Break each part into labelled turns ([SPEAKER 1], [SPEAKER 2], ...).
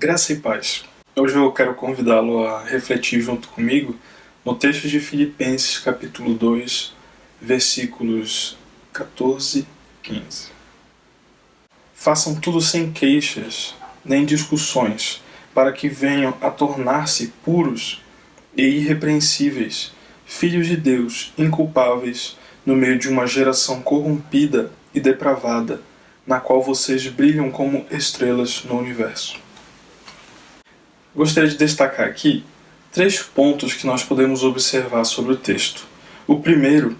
[SPEAKER 1] Graça e paz. Hoje eu quero convidá-lo a refletir junto comigo no texto de Filipenses capítulo 2, versículos 14 e 15. Façam tudo sem queixas, nem discussões, para que venham a tornar-se puros e irrepreensíveis, filhos de Deus, inculpáveis, no meio de uma geração corrompida e depravada, na qual vocês brilham como estrelas no universo. Gostaria de destacar aqui 3 pontos que nós podemos observar sobre o texto. O primeiro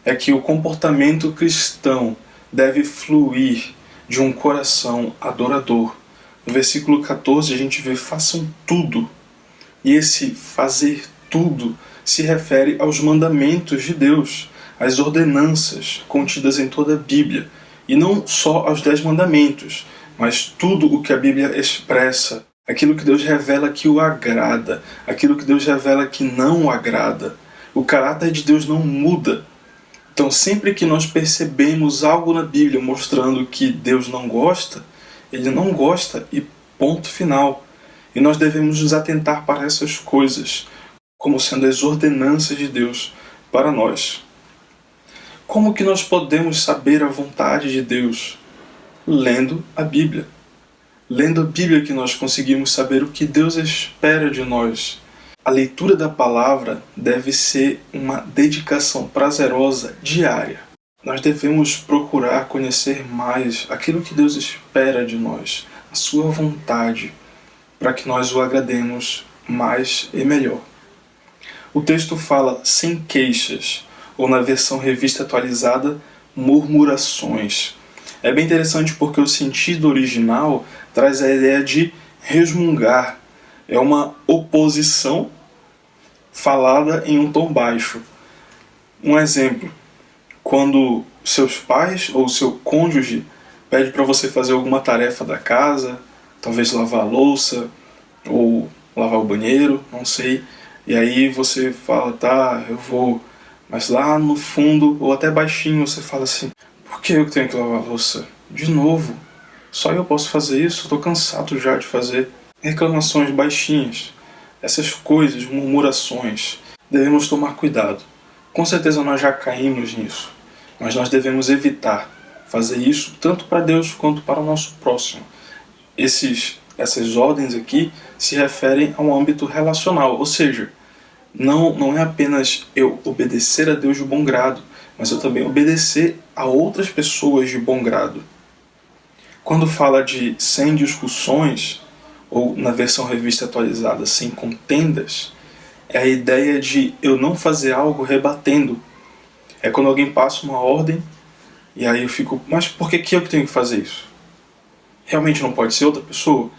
[SPEAKER 1] é que o comportamento cristão deve fluir de um coração adorador. No versículo 14 a gente vê: façam tudo. E esse fazer tudo se refere aos mandamentos de Deus, às ordenanças contidas em toda a Bíblia. E não só aos 10 mandamentos, mas tudo o que a Bíblia expressa. Aquilo que Deus revela que o agrada, aquilo que Deus revela que não o agrada. O caráter de Deus não muda. Então, sempre que nós percebemos algo na Bíblia mostrando que Deus não gosta, Ele não gosta e ponto final. E nós devemos nos atentar para essas coisas, como sendo as ordenanças de Deus para nós. Como que nós podemos saber a vontade de Deus? Lendo a Bíblia. Lendo a Bíblia que nós conseguimos saber o que Deus espera de nós. A leitura da palavra deve ser uma dedicação prazerosa diária. Nós devemos procurar conhecer mais aquilo que Deus espera de nós, a sua vontade, para que nós o agrademos mais e melhor. O texto fala sem queixas, ou na versão revista atualizada, murmurações. É bem interessante porque o sentido original traz a ideia de resmungar. É uma oposição falada em um tom baixo. Um exemplo: quando seus pais ou seu cônjuge pede para você fazer alguma tarefa da casa, talvez lavar a louça ou lavar o banheiro, não sei, e aí você fala: tá, eu vou, mas lá no fundo, ou até baixinho, você fala assim: por que eu tenho que lavar a louça? De novo? Só eu posso fazer isso? Estou cansado já de fazer. Reclamações baixinhas. Essas coisas, murmurações. Devemos tomar cuidado. Com certeza nós já caímos nisso. Mas nós devemos evitar fazer isso tanto para Deus quanto para o nosso próximo. Essas ordens aqui se referem a um âmbito relacional. Ou seja, não é apenas eu obedecer a Deus de bom grado, mas eu também obedecer a outras pessoas de bom grado. Quando fala de sem discussões, ou na versão revista atualizada, sem contendas, é a ideia de eu não fazer algo rebatendo. É quando alguém passa uma ordem, e aí eu fico: mas por que eu que tenho que fazer isso? Realmente não pode ser outra pessoa?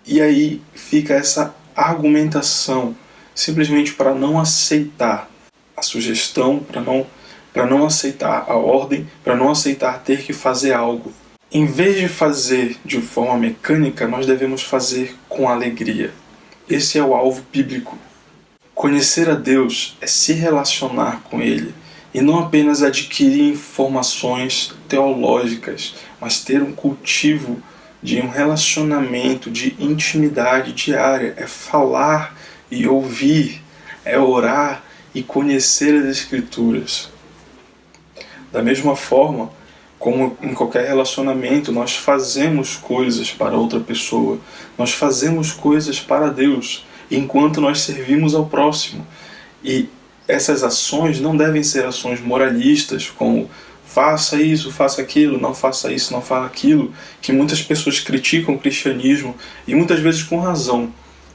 [SPEAKER 1] E aí fica essa argumentação, simplesmente para não aceitar a sugestão, para não aceitar a ordem, para não aceitar ter que fazer algo. Em vez de fazer de forma mecânica, nós devemos fazer com alegria. Esse é o alvo bíblico. Conhecer a Deus é se relacionar com Ele, e não apenas adquirir informações teológicas, mas ter um cultivo de um relacionamento, de intimidade diária. É falar e ouvir, é orar e conhecer as Escrituras. Da mesma forma, como em qualquer relacionamento, nós fazemos coisas para outra pessoa, nós fazemos coisas para Deus, enquanto nós servimos ao próximo. E essas ações não devem ser ações moralistas, como faça isso, faça aquilo, não faça isso, não faça aquilo, que muitas pessoas criticam o cristianismo, e muitas vezes com razão,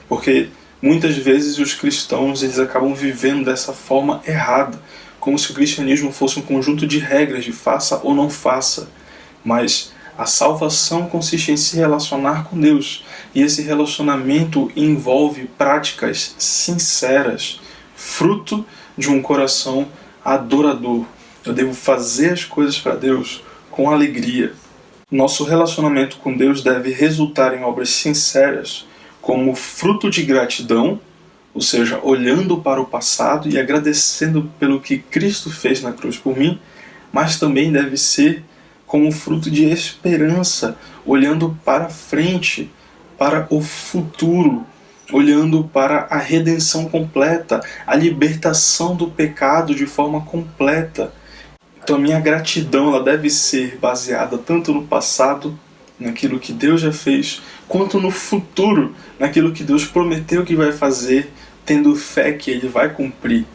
[SPEAKER 1] porque muitas vezes os cristãos eles acabam vivendo dessa forma errada, como se o cristianismo fosse um conjunto de regras de faça ou não faça. Mas a salvação consiste em se relacionar com Deus, e esse relacionamento envolve práticas sinceras, fruto de um coração adorador. Eu devo fazer as coisas para Deus com alegria. Nosso relacionamento com Deus deve resultar em obras sinceras, como fruto de gratidão, ou seja, olhando para o passado e agradecendo pelo que Cristo fez na cruz por mim, mas também deve ser como fruto de esperança, olhando para frente, para o futuro, olhando para a redenção completa, a libertação do pecado de forma completa. Então a minha gratidão ela deve ser baseada tanto no passado, naquilo que Deus já fez, quanto no futuro, naquilo que Deus prometeu que vai fazer, tendo fé que Ele vai cumprir.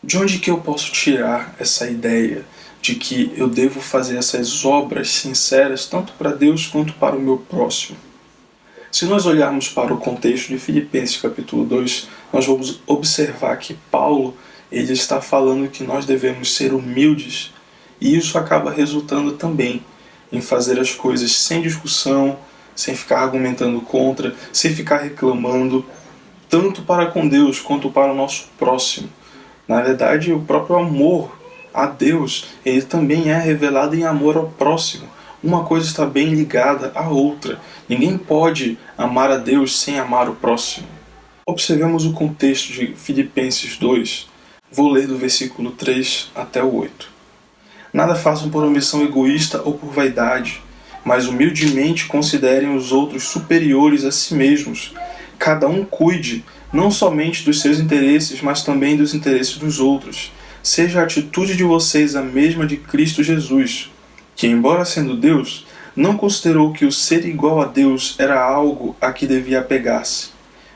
[SPEAKER 1] De onde que eu posso tirar essa ideia de que eu devo fazer essas obras sinceras tanto para Deus quanto para o meu próximo? Se nós olharmos para o contexto de Filipenses capítulo 2, nós vamos observar que Paulo ele está falando que nós devemos ser humildes, e isso acaba resultando também em fazer as coisas sem discussão, sem ficar argumentando contra, sem ficar reclamando, tanto para com Deus quanto para o nosso próximo. Na verdade, o próprio amor a Deus, ele também é revelado em amor ao próximo. Uma coisa está bem ligada à outra. Ninguém pode amar a Deus sem amar o próximo. Observemos o contexto de Filipenses 2. Vou ler do versículo 3 até o 8. Nada façam por ambição egoísta ou por vaidade, mas humildemente considerem os outros superiores a si mesmos. Cada um cuide não somente dos seus interesses, mas também dos interesses dos outros. Seja a atitude de vocês a mesma de Cristo Jesus, que, embora sendo Deus, não considerou que o ser igual a Deus era algo a que devia apegar-se,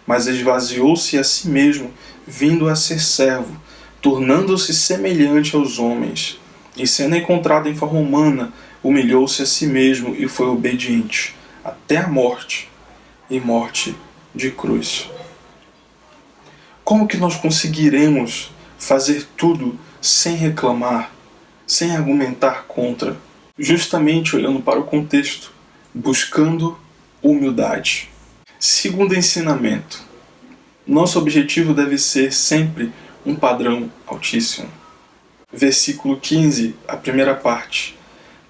[SPEAKER 1] mas esvaziou-se a si mesmo, vindo a ser servo, tornando-se semelhante aos homens. E sendo encontrado em forma humana, humilhou-se a si mesmo e foi obediente, até a morte, e morte de cruz. Como que nós conseguiremos fazer tudo sem reclamar, sem argumentar contra? Justamente olhando para o contexto, buscando humildade. Segundo ensinamento, nosso objetivo deve ser sempre um padrão altíssimo. Versículo 15, a primeira parte.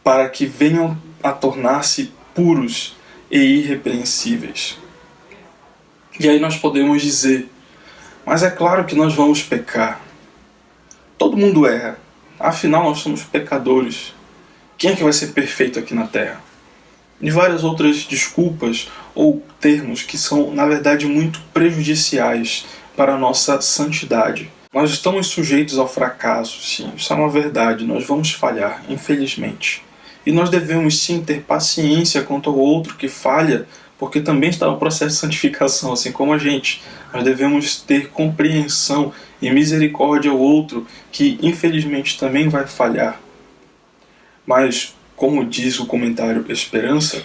[SPEAKER 1] Para que venham a tornar-se puros e irrepreensíveis. E aí nós podemos dizer, mas é claro que nós vamos pecar. Todo mundo erra. Afinal, nós somos pecadores. Quem é que vai ser perfeito aqui na Terra? E várias outras desculpas ou termos que são, na verdade, muito prejudiciais para a nossa santidade. Nós estamos sujeitos ao fracasso, sim, isso é uma verdade, nós vamos falhar, infelizmente. E nós devemos sim ter paciência quanto ao outro que falha, porque também está no processo de santificação, assim como a gente. Nós devemos ter compreensão e misericórdia ao outro que infelizmente também vai falhar. Mas, como diz o comentário Esperança,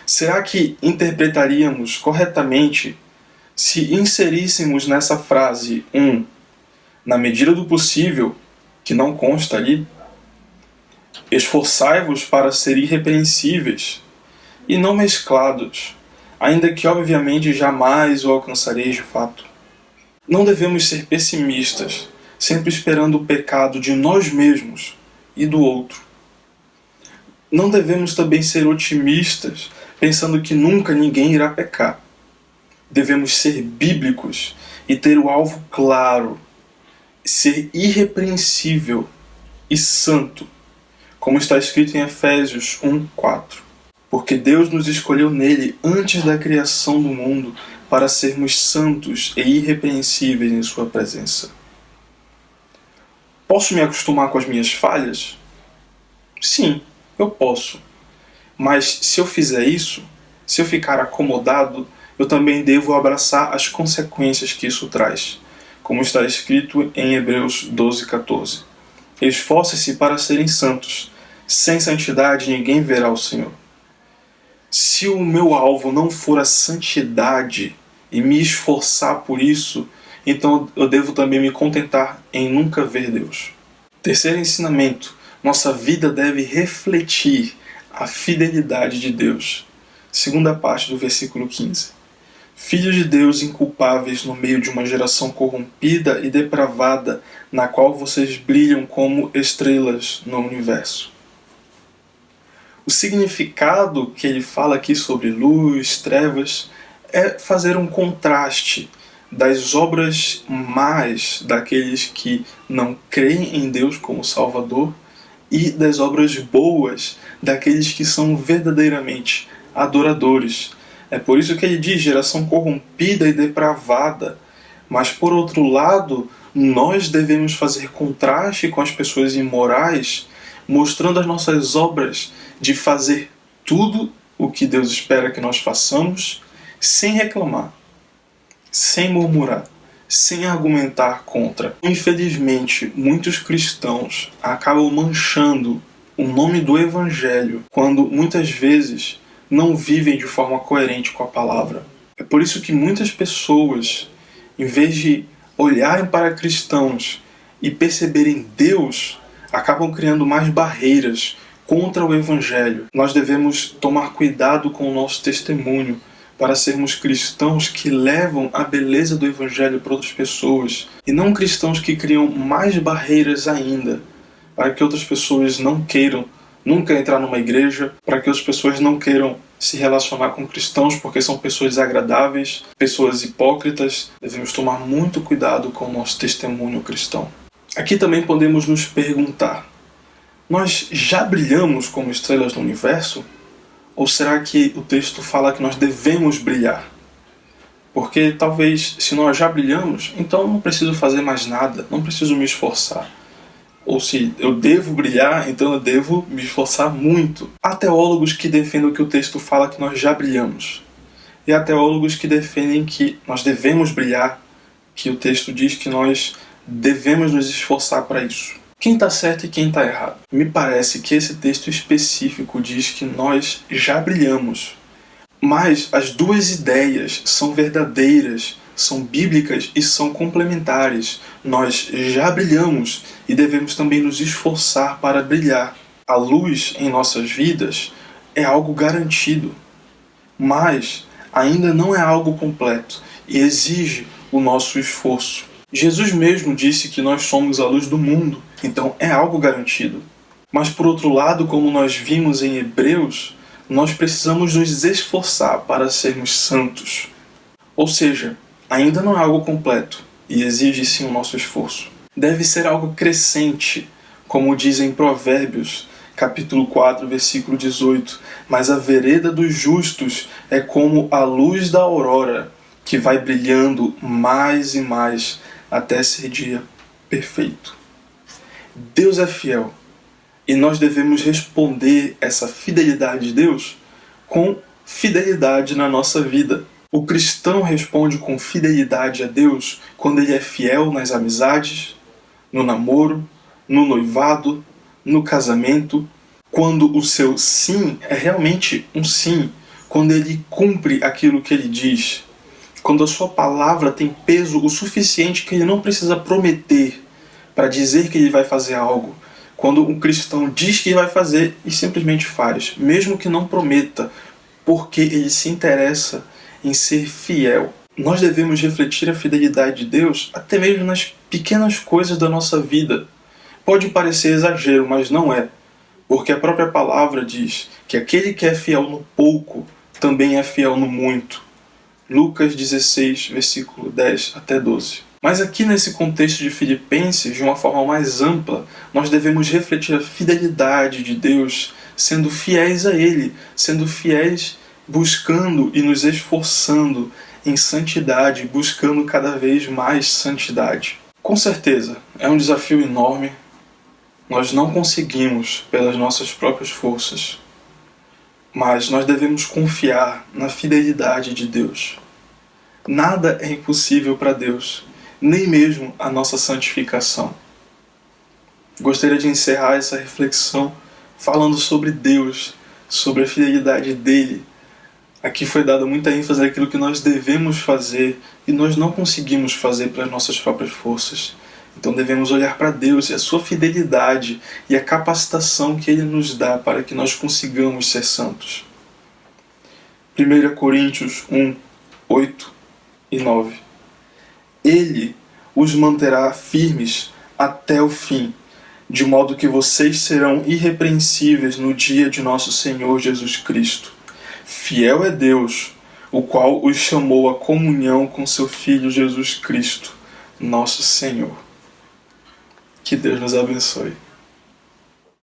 [SPEAKER 1] será que interpretaríamos corretamente se inseríssemos nessa frase na medida do possível, que não consta ali, esforçai-vos para ser irrepreensíveis, e não mesclados, ainda que obviamente jamais o alcançareis de fato. Não devemos ser pessimistas, sempre esperando o pecado de nós mesmos e do outro. Não devemos também ser otimistas, pensando que nunca ninguém irá pecar. Devemos ser bíblicos e ter o alvo claro, ser irrepreensível e santo, como está escrito em Efésios 1:4. Porque Deus nos escolheu nele antes da criação do mundo para sermos santos e irrepreensíveis em sua presença. Posso me acostumar com as minhas falhas? Sim, eu posso. Mas se eu fizer isso, se eu ficar acomodado, eu também devo abraçar as consequências que isso traz, como está escrito em Hebreus 12:14. Esforce-se para serem santos. Sem santidade ninguém verá o Senhor. Se o meu alvo não for a santidade e me esforçar por isso, então eu devo também me contentar em nunca ver Deus. Terceiro ensinamento, nossa vida deve refletir a fidelidade de Deus. Segunda parte do versículo 15. Filhos de Deus inculpáveis no meio de uma geração corrompida e depravada, na qual vocês brilham como estrelas no universo. O significado que ele fala aqui sobre luz, trevas, é fazer um contraste das obras más daqueles que não creem em Deus como Salvador e das obras boas daqueles que são verdadeiramente adoradores, É por isso que ele diz geração corrompida e depravada. Mas por outro lado, nós devemos fazer contraste com as pessoas imorais, mostrando as nossas obras de fazer tudo o que Deus espera que nós façamos, sem reclamar, sem murmurar, sem argumentar contra. Infelizmente, muitos cristãos acabam manchando o nome do Evangelho quando muitas vezes não vivem de forma coerente com a palavra. É por isso que muitas pessoas, em vez de olharem para cristãos e perceberem Deus, acabam criando mais barreiras contra o Evangelho. Nós devemos tomar cuidado com o nosso testemunho para sermos cristãos que levam a beleza do Evangelho para outras pessoas e não cristãos que criam mais barreiras ainda para que outras pessoas não queiram nunca entrar numa igreja, para que outras pessoas não queiram se relacionar com cristãos porque são pessoas desagradáveis, pessoas hipócritas. Devemos tomar muito cuidado com o nosso testemunho cristão. Aqui também podemos nos perguntar: nós já brilhamos como estrelas no universo? Ou será que o texto fala que nós devemos brilhar? Porque talvez, se nós já brilhamos, então eu não preciso fazer mais nada, não preciso me esforçar. Ou se eu devo brilhar, então eu devo me esforçar muito. Há teólogos que defendem que o texto fala que nós já brilhamos. E há teólogos que defendem que nós devemos brilhar, que o texto diz que nós devemos nos esforçar para isso. Quem está certo e quem está errado? Me parece que esse texto específico diz que nós já brilhamos. Mas as duas ideias são verdadeiras, são bíblicas e são complementares. Nós já brilhamos e devemos também nos esforçar para brilhar. A luz em nossas vidas é algo garantido, mas ainda não é algo completo e exige o nosso esforço. Jesus mesmo disse que nós somos a luz do mundo, então é algo garantido. Mas por outro lado, como nós vimos em Hebreus, nós precisamos nos esforçar para sermos santos. Ou seja, ainda não é algo completo e exige sim o nosso esforço. Deve ser algo crescente, como diz em Provérbios, capítulo 4, versículo 18. Mas a vereda dos justos é como a luz da aurora, que vai brilhando mais e mais até ser dia perfeito. Deus é fiel e nós devemos responder essa fidelidade de Deus com fidelidade na nossa vida. O cristão responde com fidelidade a Deus quando ele é fiel nas amizades, no namoro, no noivado, no casamento, quando o seu sim é realmente um sim, quando ele cumpre aquilo que ele diz, quando a sua palavra tem peso o suficiente que ele não precisa prometer para dizer que ele vai fazer algo, quando um cristão diz que vai fazer e simplesmente faz, mesmo que não prometa, porque ele se interessa em ser fiel. Nós devemos refletir a fidelidade de Deus até mesmo nas pequenas coisas da nossa vida. Pode parecer exagero, mas não é, porque a própria palavra diz que aquele que é fiel no pouco também é fiel no muito. Lucas 16, versículo 10 até 12. Mas aqui nesse contexto de Filipenses, de uma forma mais ampla, nós devemos refletir a fidelidade de Deus, sendo fiéis a Ele, sendo fiéis buscando e nos esforçando em santidade, buscando cada vez mais santidade. Com certeza, é um desafio enorme. Nós não conseguimos pelas nossas próprias forças, mas nós devemos confiar na fidelidade de Deus. Nada é impossível para Deus, nem mesmo a nossa santificação. Gostaria de encerrar essa reflexão falando sobre Deus, sobre a fidelidade dele. Aqui foi dada muita ênfase àquilo que nós devemos fazer e nós não conseguimos fazer pelas nossas próprias forças. Então devemos olhar para Deus e a sua fidelidade e a capacitação que Ele nos dá para que nós consigamos ser santos. 1 Coríntios 1, 8 e 9. Ele os manterá firmes até o fim, de modo que vocês serão irrepreensíveis no dia de nosso Senhor Jesus Cristo. Fiel é Deus, o qual os chamou à comunhão com seu Filho Jesus Cristo, nosso Senhor. Que Deus nos abençoe.